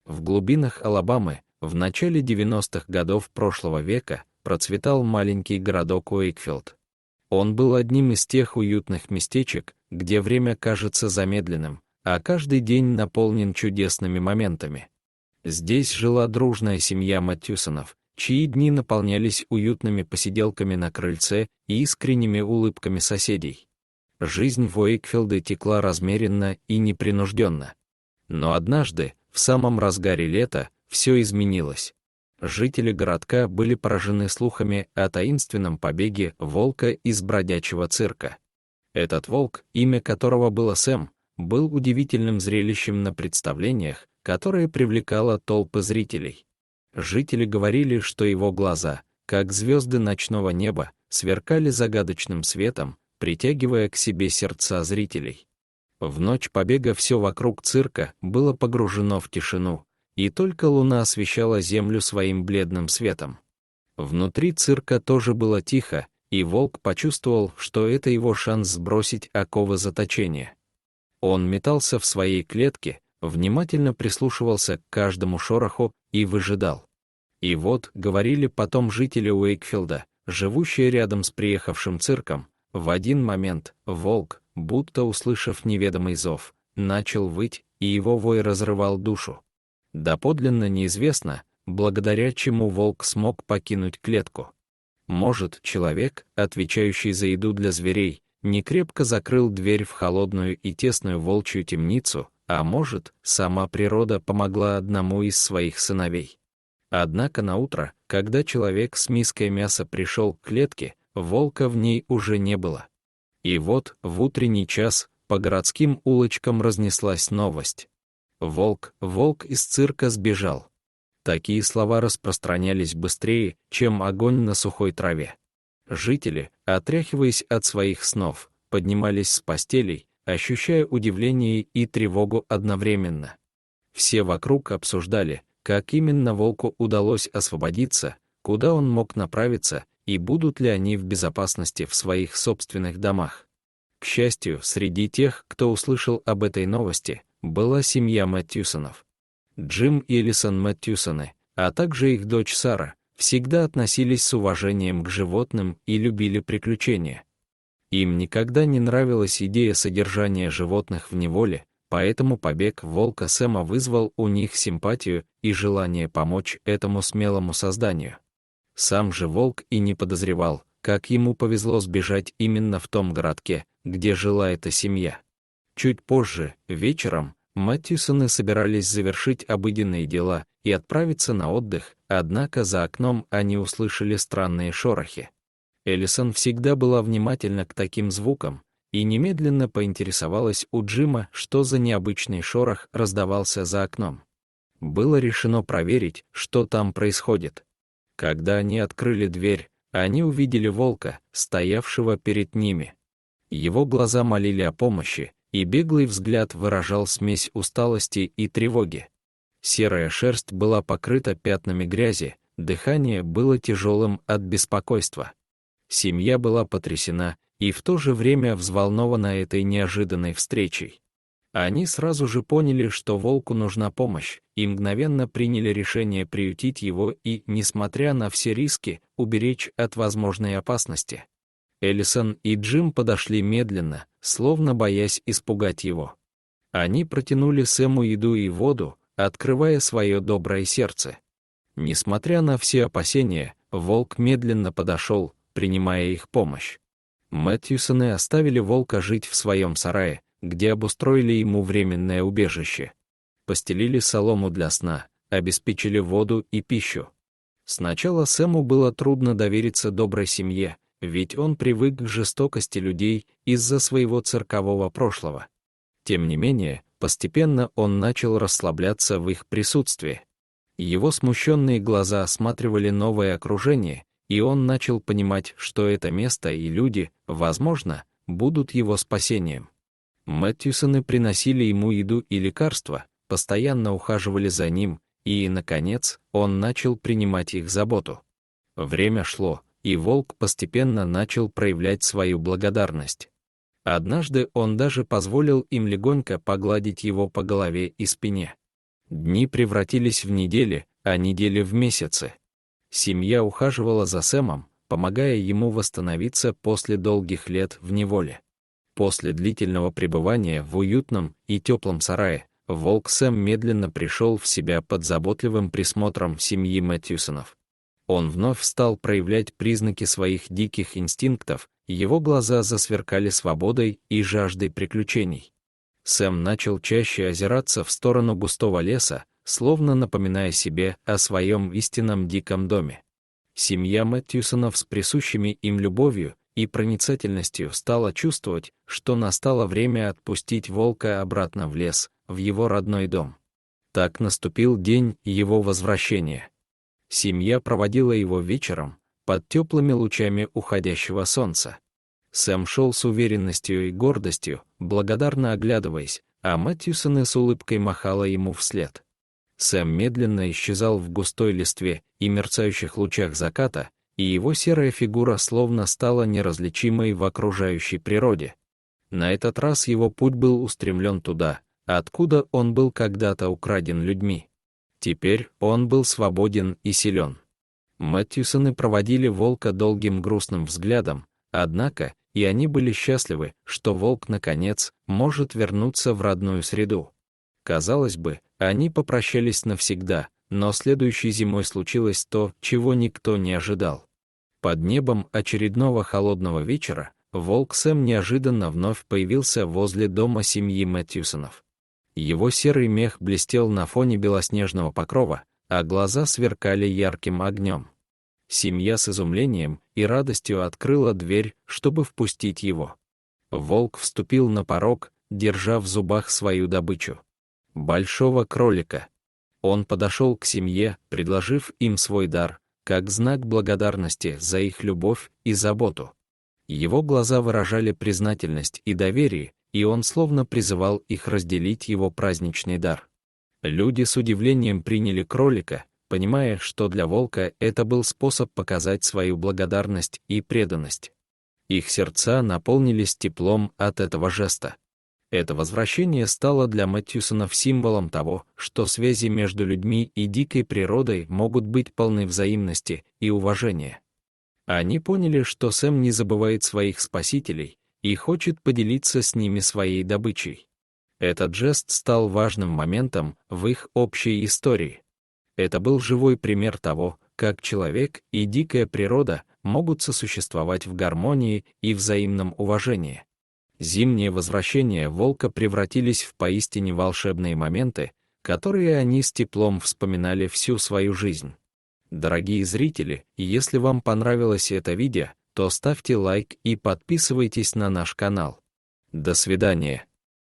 В глубинах Алабамы в начале 90-х годов прошлого века процветал маленький городок Уэйкфилд. Он был одним из тех уютных местечек, где время кажется замедленным, а каждый день наполнен чудесными моментами. Здесь жила дружная семья Маттьюсонов, чьи дни наполнялись уютными посиделками на крыльце и искренними улыбками соседей. Жизнь в Уэйкфилде текла размеренно и непринужденно. Но однажды, в самом разгаре лета, все изменилось. Жители городка были поражены слухами о таинственном побеге волка из бродячего цирка. Этот волк, имя которого было Сэм, был удивительным зрелищем на представлениях, которое привлекало толпы зрителей. Жители говорили, что его глаза, как звезды ночного неба, сверкали загадочным светом, притягивая к себе сердца зрителей. В ночь побега все вокруг цирка было погружено в тишину, и только луна освещала землю своим бледным светом. Внутри цирка тоже было тихо, и волк почувствовал, что это его шанс сбросить оковы заточения. Он метался в своей клетке, внимательно прислушивался к каждому шороху и выжидал. И вот, говорили потом жители Уэйкфилда, живущие рядом с приехавшим цирком, в один момент волк, будто услышав неведомый зов, начал выть, и его вой разрывал душу. Доподлинно неизвестно, благодаря чему волк смог покинуть клетку. Может, человек, отвечающий за еду для зверей, некрепко закрыл дверь в холодную и тесную волчью темницу, а может, сама природа помогла одному из своих сыновей. Однако наутро, когда человек с миской мяса пришел к клетке, волка в ней уже не было. И вот, в утренний час, по городским улочкам разнеслась новость. Волк из цирка сбежал. Такие слова распространялись быстрее, чем огонь на сухой траве. Жители, отряхиваясь от своих снов, поднимались с постелей, ощущая удивление и тревогу одновременно. Все вокруг обсуждали, как именно волку удалось освободиться, куда он мог направиться, и будут ли они в безопасности в своих собственных домах. К счастью, среди тех, кто услышал об этой новости, была семья Маттьюсонов. Джим и Элисон Маттьюсоны, а также их дочь Сара, всегда относились с уважением к животным и любили приключения. Им никогда не нравилась идея содержания животных в неволе, поэтому побег волка Сэма вызвал у них симпатию и желание помочь этому смелому созданию. Сам же волк и не подозревал, как ему повезло сбежать именно в том городке, где жила эта семья. Чуть позже, вечером, Маттьюсоны собирались завершить обыденные дела и отправиться на отдых, однако за окном они услышали странные шорохи. Элисон всегда была внимательна к таким звукам и немедленно поинтересовалась у Джима, что за необычный шорох раздавался за окном. Было решено проверить, что там происходит. Когда они открыли дверь, они увидели волка, стоявшего перед ними. Его глаза молили о помощи, и беглый взгляд выражал смесь усталости и тревоги. Серая шерсть была покрыта пятнами грязи, дыхание было тяжелым от беспокойства. Семья была потрясена и в то же время взволнована этой неожиданной встречей. Они сразу же поняли, что волку нужна помощь, и мгновенно приняли решение приютить его и, несмотря на все риски, уберечь от возможной опасности. Элисон и Джим подошли медленно, словно боясь испугать его. Они протянули Сэму еду и воду, открывая свое доброе сердце. Несмотря на все опасения, волк медленно подошел, принимая их помощь. Маттьюсоны оставили волка жить в своем сарае, где обустроили ему временное убежище. Постелили солому для сна, обеспечили воду и пищу. Сначала Сэму было трудно довериться доброй семье, ведь он привык к жестокости людей из-за своего циркового прошлого. Тем не менее, постепенно он начал расслабляться в их присутствии. Его смущенные глаза осматривали новое окружение, и он начал понимать, что это место и люди, возможно, будут его спасением. Маттьюсоны приносили ему еду и лекарства, постоянно ухаживали за ним, и, наконец, он начал принимать их заботу. Время шло, и волк постепенно начал проявлять свою благодарность. Однажды он даже позволил им легонько погладить его по голове и спине. Дни превратились в недели, а недели в месяцы. Семья ухаживала за Сэмом, помогая ему восстановиться после долгих лет в неволе. После длительного пребывания в уютном и теплом сарае, волк Сэм медленно пришел в себя под заботливым присмотром семьи Мэтьюсонов. Он вновь стал проявлять признаки своих диких инстинктов, его глаза засверкали свободой и жаждой приключений. Сэм начал чаще озираться в сторону густого леса, словно напоминая себе о своем истинном диком доме. Семья Мэтьюсонов с присущими им любовью и проницательностью стала чувствовать, что настало время отпустить волка обратно в лес, в его родной дом. Так наступил день его возвращения. Семья проводила его вечером, под теплыми лучами уходящего солнца. Сэм шел с уверенностью и гордостью, благодарно оглядываясь, а Мэтьюсоны с улыбкой махала ему вслед. Сэм медленно исчезал в густой листве и мерцающих лучах заката, и его серая фигура словно стала неразличимой в окружающей природе. На этот раз его путь был устремлен туда, откуда он был когда-то украден людьми. Теперь он был свободен и силен. Мэтьюсоны проводили волка долгим грустным взглядом, однако и они были счастливы, что волк, наконец, может вернуться в родную среду. Казалось бы, они попрощались навсегда, но следующей зимой случилось то, чего никто не ожидал. Под небом очередного холодного вечера волк Сэм неожиданно вновь появился возле дома семьи Мэтьюсонов. Его серый мех блестел на фоне белоснежного покрова, а глаза сверкали ярким огнем. Семья с изумлением и радостью открыла дверь, чтобы впустить его. Волк вступил на порог, держа в зубах свою добычу — большого кролика. Он подошел к семье, предложив им свой дар, как знак благодарности за их любовь и заботу. Его глаза выражали признательность и доверие, и он словно призывал их разделить его праздничный дар. Люди с удивлением приняли кролика, понимая, что для волка это был способ показать свою благодарность и преданность. Их сердца наполнились теплом от этого жеста. Это возвращение стало для Мэтьюсонов символом того, что связи между людьми и дикой природой могут быть полны взаимности и уважения. Они поняли, что Сэм не забывает своих спасителей и хочет поделиться с ними своей добычей. Этот жест стал важным моментом в их общей истории. Это был живой пример того, как человек и дикая природа могут сосуществовать в гармонии и взаимном уважении. Зимние возвращения волка превратились в поистине волшебные моменты, которые они с теплом вспоминали всю свою жизнь. Дорогие зрители, если вам понравилось это видео, то ставьте лайк и подписывайтесь на наш канал. До свидания.